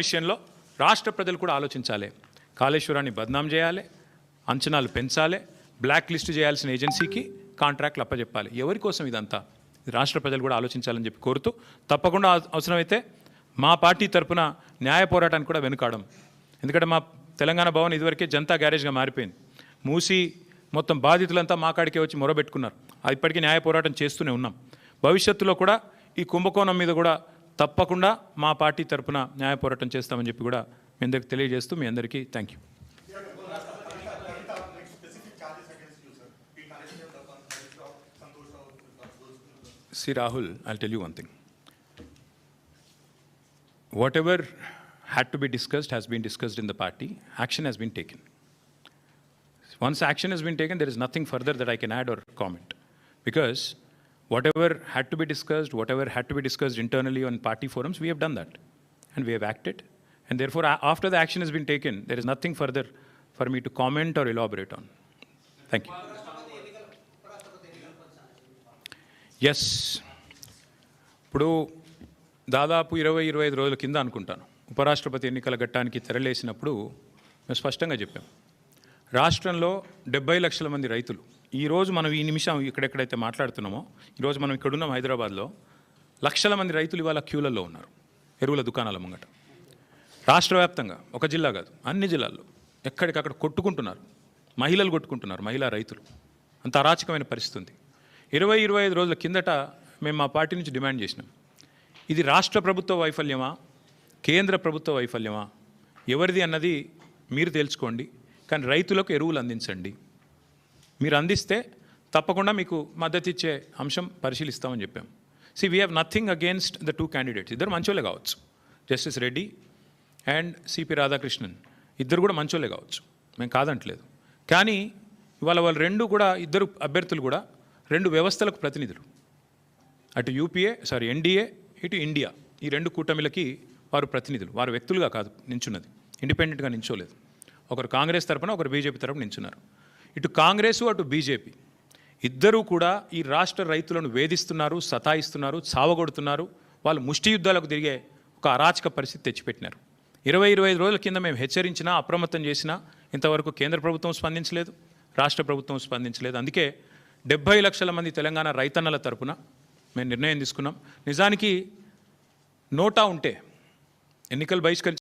విషయంలో రాష్ట్ర ప్రజలు కూడా ఆలోచించాలి. కాళేశ్వరాన్ని బద్నాం చేయాలి, అంచనాలు పెంచాలి, బ్లాక్ లిస్ట్ చేయాల్సిన ఏజెన్సీకి కాంట్రాక్ట్లు అప్పచెప్పాలి. ఎవరి కోసం ఇదంతా? రాష్ట్ర ప్రజలు కూడా ఆలోచించాలని చెప్పి కోరుతూ, తప్పకుండా అవసరమైతే మా పార్టీ తరఫున న్యాయ పోరాటానికి కూడా వెనుకాడం. ఎందుకంటే మా తెలంగాణ భవన్ ఇదివరకే జనతా గ్యారేజ్గా మారిపోయింది. మూసి మొత్తం బాధితులంతా మా కాడికే వచ్చి మొరబెట్టుకున్నారు. ఇప్పటికీ న్యాయ పోరాటం చేస్తూనే ఉన్నాం. భవిష్యత్తులో కూడా ఈ కుంభకోణం మీద కూడా తప్పకుండా మా పార్టీ తరఫున న్యాయ పోరాటం చేస్తామని చెప్పి కూడా మీ అందరికి తెలియజేస్తూ మీ అందరికీ thank you. See Rahul, I'll tell you one thing. Whatever had to be discussed has been discussed in the party. Action has been taken. Once action has been taken, there is nothing further that I can add or comment. Because whatever had to be discussed, whatever had to be discussed internally on party forums, we have done that. And we have acted. And therefore, after the action has been taken, there is nothing further for me to comment or elaborate on. Thank you. Yes, ఇప్పుడు దాదాపు 20-25 రోజుల కింద అనుకుంటాను ఉపరాష్ట్రపతి ఎన్నికల ఘట్టానికి తెరలేసినప్పుడు మేము స్పష్టంగా చెప్పాం, రాష్ట్రంలో 70 లక్షల మంది రైతులు, ఈరోజు మనం ఈ నిమిషం ఇక్కడెక్కడైతే మాట్లాడుతున్నామో, ఈరోజు మనం ఇక్కడున్నాం హైదరాబాద్లో, లక్షల మంది రైతులు ఇవాళ క్యూలలో ఉన్నారు ఎరువుల దుకాణాల ముంగట. రాష్ట్ర వ్యాప్తంగా, ఒక జిల్లా కాదు అన్ని జిల్లాల్లో ఎక్కడికక్కడ కొట్టుకుంటున్నారు, మహిళలు కొట్టుకుంటున్నారు, మహిళా రైతులు. అంత అరాచకమైన పరిస్థితి ఉంది. 20-25 రోజుల కిందట మేము మా పార్టీ నుంచి డిమాండ్ చేసినాం, ఇది రాష్ట్ర ప్రభుత్వ వైఫల్యమా, కేంద్ర ప్రభుత్వ వైఫల్యమా, ఎవరిది అన్నది మీరు తెలుసుకోండి, కానీ రైతులకు ఎరువులు అందించండి. మీరు అందిస్తే తప్పకుండా మీకు మద్దతు ఇచ్చే అంశం పరిశీలిస్తామని చెప్పాం. We have nothing against the 2 candidates. ఇద్దరు మంచోళ్ళే కావచ్చు, justice Reddy and CP Radhakrishnan ఇద్దరు కూడా మంచోళ్ళే కావచ్చు, మేము కాదంటలేదు. కానీ ఇవాళ వాళ్ళు ఇద్దరు అభ్యర్థులు కూడా 2 వ్యవస్థలకు ప్రతినిధులు. అటు ఎన్డీఏ, ఇటు ఇండియా, ఈ 2 కూటమిలకి వారు ప్రతినిధులు. వారు వ్యక్తులుగా కాదు నించున్నది, ఇండిపెండెంట్గా నించోలేదు. ఒకరు కాంగ్రెస్ తరపున, ఒకరు బీజేపీ తరపున నించున్నారు. ఇటు కాంగ్రెసు, అటు బీజేపీ ఇద్దరూ కూడా ఈ రాష్ట్ర రైతులను వేధిస్తున్నారు, సతాయిస్తున్నారు, చావగొడుతున్నారు. వాళ్ళు ముష్టి యుద్ధాలకు తిరిగే ఒక అరాచక పరిస్థితి తెచ్చిపెట్టినారు. 20-25 రోజుల కింద మేము హెచ్చరించినా, అప్రమత్తం చేసినా ఇంతవరకు కేంద్ర ప్రభుత్వం స్పందించలేదు, రాష్ట్ర ప్రభుత్వం స్పందించలేదు. అందుకే 70 లక్షల మంది తెలంగాణ రైతన్నల తరపున మేము నిర్ణయం తీసుకున్నాం. నిజానికి నోటా ఉంటే ఎన్నికలు బహిష్కరించి